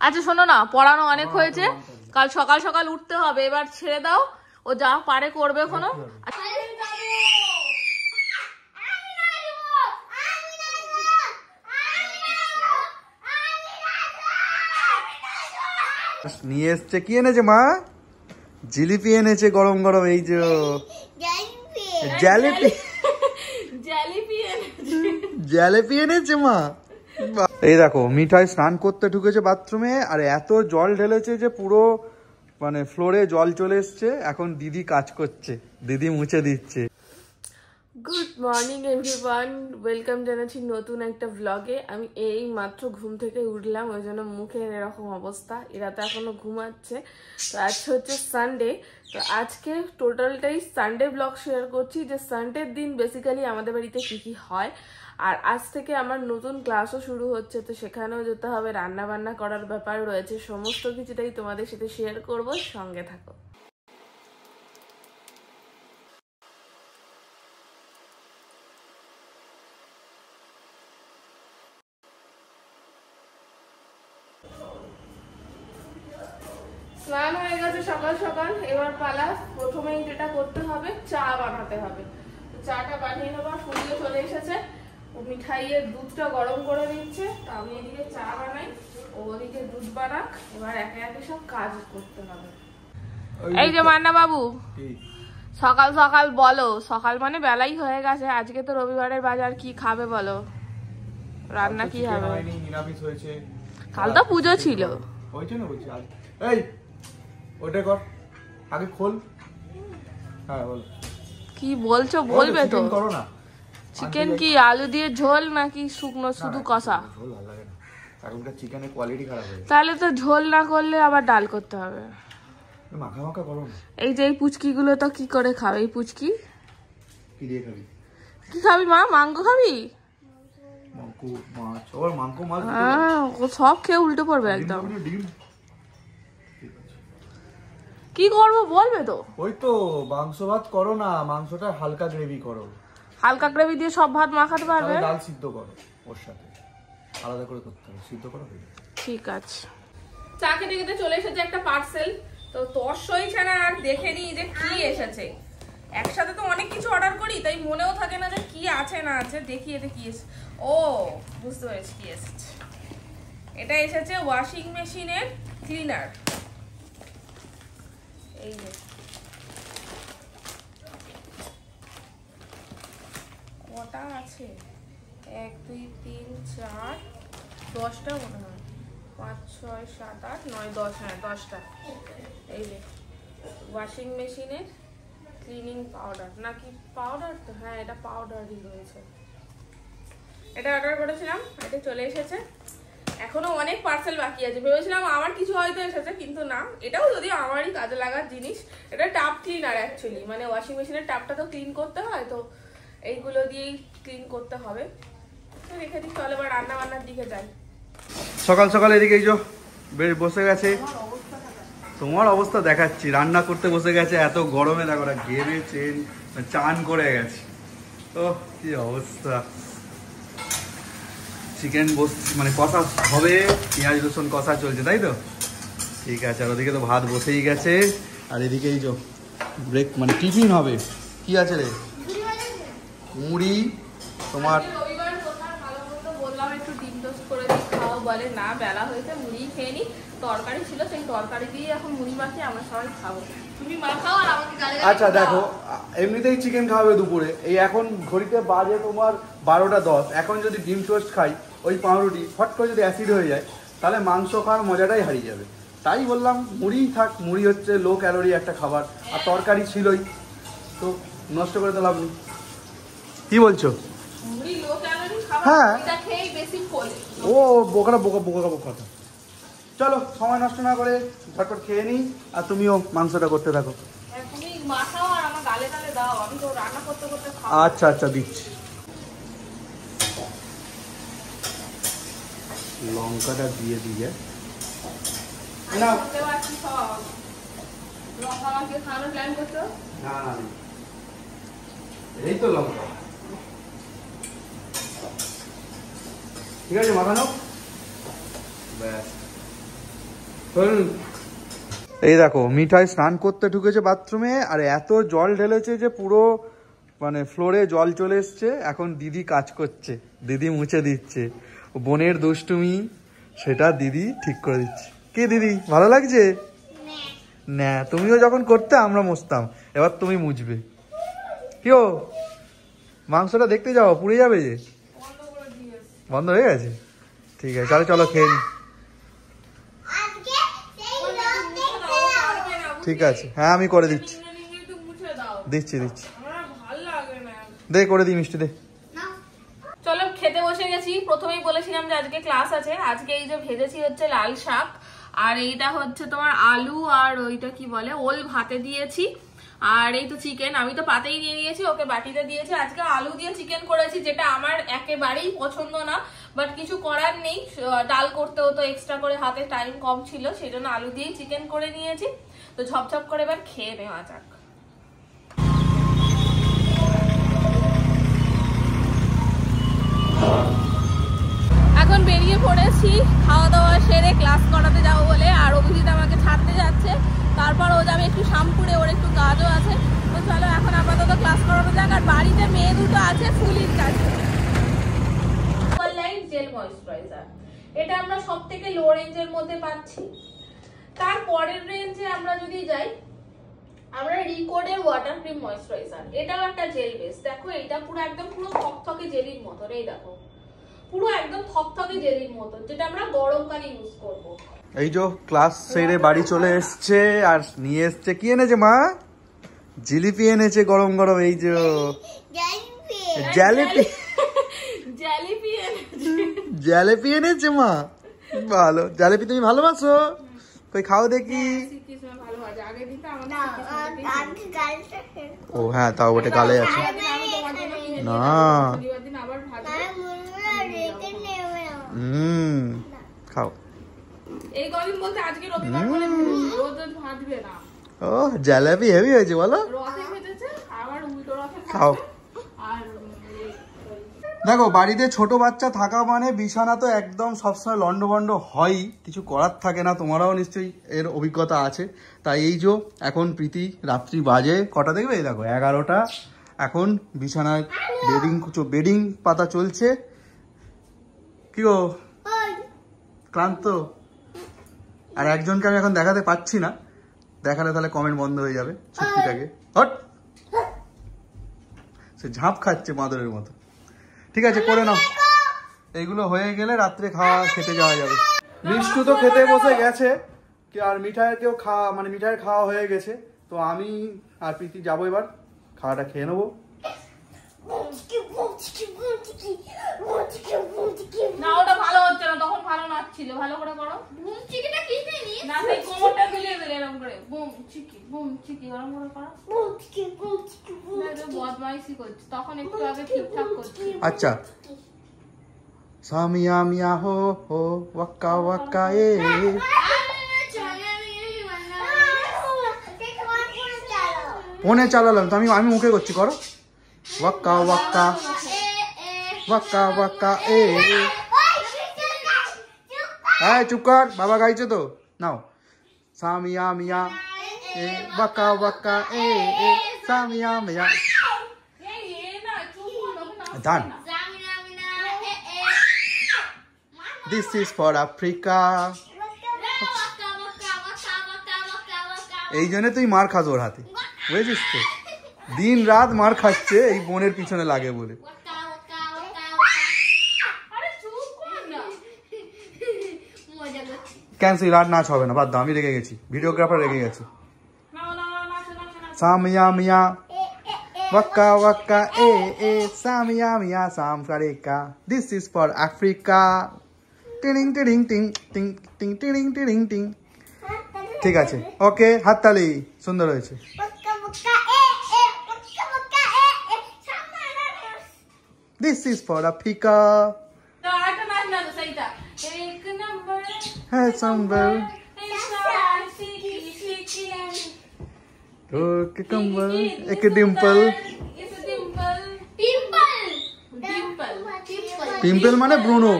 আচ্ছা শোনো না, পড়ানো অনেক হয়েছে, কাল সকাল সকাল উঠতে হবে, এবার ছেড়ে দাও, ও যা পারে করবে। এখনো নিয়ে এসছে, কি এনেছে মা? জিলিপি এনেছে গরম গরম, এই যে জিলিপি এনেছে মা। এই দেখো মিঠাই স্নান করতে ঢুকেছে বাথরুমে, আর এত জল ঢেলেছে যে পুরো মানে ফ্লোরে জল চলে এসছে। এখন দিদি কাজ করছে, দিদি মুছে দিচ্ছে। গুড মর্নিং এভরিওয়ান, ওয়েলকাম জানাচ্ছি নতুন একটা ব্লগে। আমি এই মাত্র ঘুম থেকে উঠলাম, ওই জন্য মুখের এরকম অবস্থা। এরা তো এখনো ঘুমাচ্ছে। তো আজকে হচ্ছে সানডে, তো আজকে টোটালটাই সানডে ব্লগ শেয়ার করছি, যে সানডের দিন বেসিক্যালি আমাদের বাড়িতে কি কি হয়। আর আজ থেকে আমার নতুন ক্লাসও শুরু হচ্ছে, তো সেখানেও যেতে হবে, রান্না বান্না করার ব্যাপার রয়েছে। সমস্ত কিছুটাই তোমাদের সাথে শেয়ার করব, সঙ্গে থাকো। স্নান হয়ে গেছে সকাল সকাল, এবার পালা প্রথমেই যেটা করতে হবে, চা বানাতে হবে। চাটা বানিয়ে নেবো। ফুলিয়ে চলে এসেছে, ও মিঠাইয়ের দুধটা গরম করে দিচ্ছে, তো আমি এদিকে চা বানাই, ও ওদিকে দুধ বানাক। এবার একে একে সব কাজ করতে হবে। এই যে মান্না বাবু, সকাল সকাল বলো, সকাল মানে বেলাই হয়ে গেছে, আজকে তো রবিবারের বাজার, কি খাবে বলো, রান্না কি হবে? নিরামিষ হয়েছে, কাল তো পুজো ছিল। হয়েছে না বলছি, এই ওটা কর আগে খোল। হ্যাঁ বলো, কি বলছো? বলবে তো। করো না। চিকেন কি আলু দিয়ে ঝোল নাকি শুকনো শুধু কষা? ঝোল ভালো লাগে না, এখনকার চিকেনের কোয়ালিটি খারাপ হয়ে গেছে। তাহলে তো ঝোল না করলে আবার ডাল করতে হবে। মাখা মাখা করো না। এই যে এই পুচকি গুলো তো কি করে খাবে? এই পুচকি কি দিয়ে খাবি? কি খাবি মা? মাংস খাবি? মাংস মাছ, ওর মাংস মাছ। হ্যাঁ, ও সব খেয়ে উল্টো পড়বে একদম। কি করবো বলবে তো। ওই তো মাংস ভাত করো না, মাংসটা হালকা গ্রেভি করো। হালকা গ্রেভি দিয়ে সব ভাত মাখাতে পারবে? ডাল সিদ্ধ করো, ওর সাথে আলাদা করে করতে হবে, সিদ্ধ করো। ঠিক আছে। চা খেতে খেতে চলে এসেছে একটা পার্সেল, তো তোর সই ছাড়া আর দেখে নি যে কি এসেছে। একসাথে তো অনেক কিছু অর্ডার করি, তাই মনেও থাকে না যে কি আছে না আছে। দেখি এতে কি এসেছে। ও বুঝতে পেরেছি কি এসেছে। এটা এসেছে ওয়াশিং মেশিনের ক্লিনার। এই যে কটা আছে, 1 2 3 4 10টা মনে হয়, 5 6 7 8 9 10, হ্যাঁ 10টা। এই যে ওয়াশিং মেশিনের ক্লিনিং পাউডার, নাকি পাউডার তো, হ্যাঁ এটা পাউডারই রয়েছে। এটা অর্ডার করেছিলাম, এটা চলে এসেছে। এখনো অনেক পার্সেল বাকি আছে। ভেবেছিলাম আমার কিছু হয়তো এসেছে, কিন্তু না, এটাও যদিও আমারই কাজে লাগার জিনিস। এটা টাপ ক্লিনার অ্যাকচুয়ালি, মানে ওয়াশিং মেশিনের টাপটা তো ক্লিন করতে হয়, তো এইগুলো দিয়েই ক্লিন করতে হবে। তো রেখে দিই, চলে এবার রান্না বান্নার দিকে যাই। সকাল সকাল এদিকে বসে গেছে। তোমার অবস্থা দেখাচ্ছি, রান্না করতে বসে গেছে। এত গরমে দেখো না, ঘেমে চান করে গেছে। তো কি অবস্থা। চিকেন মানে কষা হবে, পেঁয়াজ রসুন কষা চলছে, তাই তো? ঠিক আছে। আর ওদিকে তো ভাত বসেই গেছে, আর এদিকে এই ব্রেক মানে টিফিন হবে। কি আছে রে? মুড়ি তোমার। বললাম একটু ডিম টোস্ট করে দিই, খাও, বলে না বেলা হয়েছে, মুড়ি খেয়ে নি। তরকারি ছিল, সেই তরকারি দিয়ে এখন মুড়ি মাখিয়ে আমরা সবাই খাবো। তুমি মাখাও আর আমাকে গালে গালে। আচ্ছা দেখো, এমনিতেই চিকেন খাওয়াবে দুপুরে, এই এখন ঘড়িতে বাজে তোমার 12টা 10। এখন যদি ডিম টোস্ট খাই, ওই পাউরুটি ফট করে যদি অ্যাসিড হয়ে যায়, তাহলে মাংস খাওয়ার মজাটাই হারিয়ে যাবে। তাই বললাম মুড়ি থাক, মুড়ি হচ্ছে লো ক্যালোরি একটা খাবার, আর তরকারি ছিলই, তো নষ্ট করে তো লাভ নেই। কি বলছো? হ্যাঁ, ও বোকা কথা। চলো সময় নষ্ট না করে ঝটপট খেয়ে নিই, আর তুমিও মাংসটা করতে থাকো। আচ্ছা আচ্ছা দিচ্ছি। লঙ্কাটা দিয়ে দিয়ে না, এই তো লঙ্কা, ঠিক আছে মাখানো, ব্যাস। এই দেখো মিঠাই স্নান করতে ঢুকেছে বাথরুমে, আর এত জল ঢেলেছে যে পুরো মানে ফ্লোরে জল চলে এসছে। এখন দিদি কাজ করছে, দিদি মুছে দিচ্ছে, বোনের দুষ্টুমি সেটা দিদি ঠিক করে দিচ্ছে। কি দিদি ভালো লাগছে না? তুমিও যখন করতে আমরা মুছতাম, এবার তুমি মুছবে। কেউ মাংসটা দেখতে যাও, পুড়ে যাবে যে। বন্ধ হয়ে গেছে? ঠিক আছে, তাহলে চলো খেয়ে নি। ঠিক আছে, হ্যাঁ আমি করে দিচ্ছি, দিচ্ছি দে করে দিই মিষ্টি দে। চলো খেতে বসে গেছি। প্রথমেই বলেছিলাম যে আজকে ক্লাস আছে। আজকে এই যে ভেজেছি হচ্ছে লাল শাক, আর এইটা হচ্ছে তোমার আলু, আর ওইটা কি বলে ওল ভাতে দিয়েছি, আর এই তো চিকেন। আমি তো পাতেই নিয়ে নিয়েছি, ওকে বাটিতে দিয়েছি। আজকে আলু দিয়ে চিকেন করেছি, যেটা আমার একেবারেই পছন্দ না, বাট কিছু করার নেই, ডাল করতে হতো এক্সট্রা করে, হাতে টাইম কম ছিল, সেই জন্য আলু দিয়েই চিকেন করে নিয়েছি। তো ঝপঝপ করে এবার খেয়ে নেওয়া যাক। এখন বেরিয়ে পড়েছি খাওয়া দাওয়া সেরে ক্লাস করাতে যাবো বলে, আর অভিজিৎ আমাকে ছাড়তে যাচ্ছে, তারপর ও যাবে একটু শ্যামপুরে, ওর একটু কাজও আছে। তো চলো এখন আপাতত ক্লাস করানো যাক। আর বাড়িতে মেয়ে দুটো আছে ফুলির কাছে। অনলাইন জেল ময়েশ্চারাইজার, এটা আমরা সব থেকে লো রেঞ্জের মধ্যে পাচ্ছি। তার পরের রেঞ্জে আমরা যদি যাই, আমরা রিকোডের ওয়াটার ক্রিম ময়েশ্চারাইজার, এটাও একটা জেল বেস। দেখো এটা পুরো একদম পুরো থকথকে জেলির মতন, এই দেখো পুরো একদম থকথকে জেলির মতন, যেটা আমরা গরমকালে ইউজ করব। এই যে ক্লাস সেরে বাড়ি চলে এসছে, আর নিয়ে এসছে কি এনেছে মা? জিলিপি এনেছে গরম গরম। এই যে জিলিপি জিলিপি এনেছে মা, ভালো জিলিপি। তুমি ভালোবাসো? কই খাও দেখি। ও হ্যাঁ, তাও ওটা গালে আছে না। খাও। এই গরম বলতে আজকে রবিবার বলে রোজ রোজ ভাজবে না। ও জিলিপি হেভি হয়েছে বলো। রসে ভেজেছে, আবার উল্টো রসে খাও। আর দেখো বাড়িতে ছোট বাচ্চা থাকা মানে বিছানা তো একদম সবসময় লন্ডভন্ড হয়, কিছু করার থাকে না। তোমারাও নিশ্চয়ই এর অভিজ্ঞতা আছে। তাই এই যে এখন প্রীতি রাত্রি বাজে কটা দেখবে, এই দেখো 11টা। এখন বিছানায় বেডিং পাতা চলছে। কি গো ক্লান্ত? আর একজনকে আমি এখন দেখাতে পাচ্ছি না, দেখালে তাহলে কমেন্ট বন্ধ হয়ে যাবে। ছুটিটাকে হট, সে ঝাঁপ খাচ্ছে মাদরের মতো। ঠিক আছে করে নাও, এইগুলো হয়ে গেলে রাত্রে খাওয়া খেতে যাওয়া যাবে। মিষ্টু তো খেতে বসে গেছে, আর মিঠাইকেও মিঠাইয়ের খাওয়া হয়ে গেছে। তো আমি আর প্রীতি যাবো এবার, খাওয়াটা খেয়ে নেবো। না ওটা ভালো হচ্ছে না, তখন ভালো নাচছিল। ভালো করে করো। বুম চিকিটা কি দেনি? না সেই কোমরটা মিলিয়ে দিলে এরকম করে। বুম চিকি গরম করে করো। বুম চিকি না এটা বদমাইশি করছে, তখন একটু আগে ঠিকঠাক করছে। আচ্ছা সামিয়া মিয়া হো হো ওয়াক্কা ওয়াক্কা এ। ফোনে চালালাম তো আমি মুখে করছি, করো ওয়াক্কা ওয়াক্কা ওয়াক্কা ওয়াক্কা এ। হ্যাঁ চুপ কর, বাবা গাইছে তো। নাও সামিয়া মিয়া এ ওয়াক্কা ওয়াক্কা এ এ সামিয়া মিয়া। ডান। This is for Africa. এই জন্য তুই মার খাস ওর হাতে, বুঝেছিস তো? দিন রাত মার খাচ্ছে এই বোনের পিছনে লাগে বলে। ক্যান্সেল, আর নাচ হবে না, বাদ দাও। আমি রেগে গেছি, ভিডিওগ্রাফার রেগে গেছে। সামিয়া মিয়া ওয়াক্কা ওয়াক্কা এ এ সামিয়া মিয়া সাম কারেকা। This is for Africa. টিং টিং টিং টিং টিং টিং টিং টিং। ঠিক আছে, ওকে হাততালি, সুন্দর হয়েছে। This is for Africa. है संबर के कंबल एक डिम्पल। पिम्पल माने ब्रुनो,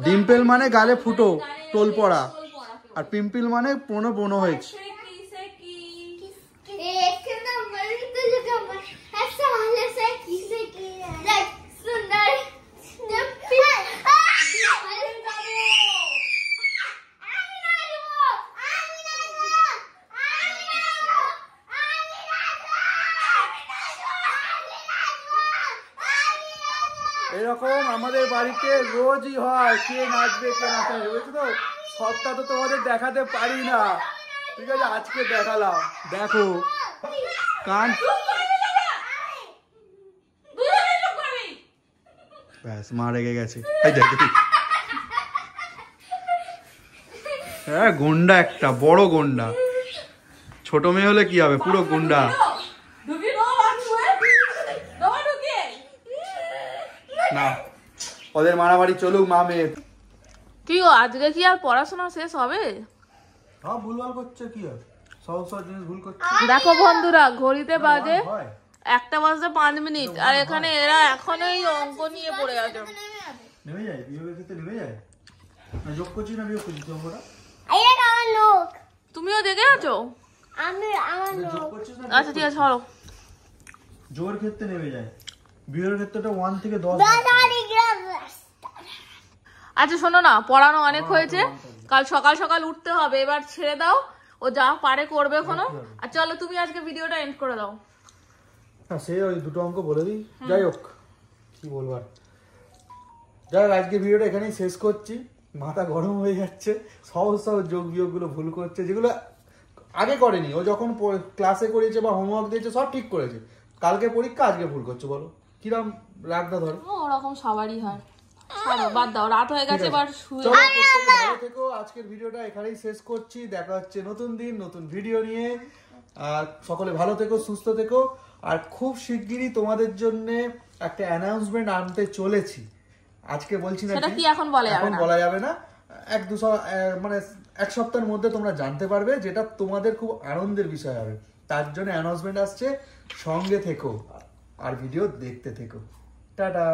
डिम्पल माने गाले फुटो, टोल पड़ा। আর পিম্পল মানে পোনো পোনো হয়েছে। এরকম আমাদের বাড়িতে রোজই হয়, কে নাচবে কে নাচবে, বুঝছো তো? সবটা তো তোমাদের দেখাতে পারি না, ঠিক আছে? আজকে দেখালাম, দেখো কান। ব্যাস, মা রেগে গেছে। হ্যাঁ, গুন্ডা একটা, বড় গুন্ডা। ছোট মেয়ে হলে কি হবে, পুরো গুন্ডা। না, ওদের মারামারি চলুক, মা মেয়ে। কি গো, আজকে কি আর পড়াশোনা শেষ হবে? সব ভুলভাল করছে, কি আর সব জিনিস ভুল করছে। দেখো বন্ধুরা, ঘড়িতে বাজে 1:05 আর এখানে এরা এখনো এই অঙ্ক নিয়ে পড়ে আছে। নেমে যায় বিয়োগের ক্ষেত্রে, নেমে যায় না। যোগ করছি না বিয়োগ করছি অঙ্কটা? তুমিও দেখে আছো? যোগ করছিস না? আচ্ছা ঠিক আছে, চলো। যোগের ক্ষেত্রে নেমে যায়, বিয়োগের ক্ষেত্রে 1 থেকে 10। আচ্ছা শোনো না, পড়ানো অনেক হয়েছে, কাল সকাল সকাল উঠতে হবে, এবার ছেড়ে দাও, ও যা পারে করবে এখনো। আর চলো তুমি আজকে ভিডিওটা এন্ড করে দাও। হ্যাঁ, সে ওই দুটো অঙ্ক বলে দিই। যাই হোক, কি বলবো আর, যাই হোক, আজকে ভিডিওটা এখানেই শেষ করছি। মাথা গরম হয়ে যাচ্ছে, সহজ সহজ যোগ বিয়োগগুলো ভুল করছে, যেগুলো আগে করেনি। ও যখন ক্লাসে করিয়েছে বা হোমওয়ার্ক দিয়েছে সব ঠিক করেছে, কালকে পরীক্ষা, আজকে ভুল করছে। বলো কিরম রাগটা ধরে? ওরকম সবারই হয়, ছাড়ো, বাদ দাও, রাত হয়ে গেছে, এবার শুয়ে ভালো থেকো। আজকের ভিডিওটা এখানেই শেষ করছি, দেখা হচ্ছে নতুন দিন নতুন ভিডিও নিয়ে। আর সকলে ভালো থেকো, সুস্থ থেকো। আর খুব শিগগিরই তোমাদের জন্য একটা অ্যানাউন্সমেন্ট আনতে চলেছি, আজকে বলছি না, সেটা কি এখন বলা যাবে না। মানে 1 সপ্তাহের মধ্যে তোমরা জানতে পারবে, যেটা তোমাদের খুব আনন্দের বিষয় হবে। তার জন্য অ্যানাউন্সমেন্ট আসছে, সঙ্গে থেকো আর ভিডিও দেখতে থেকো। টাটা।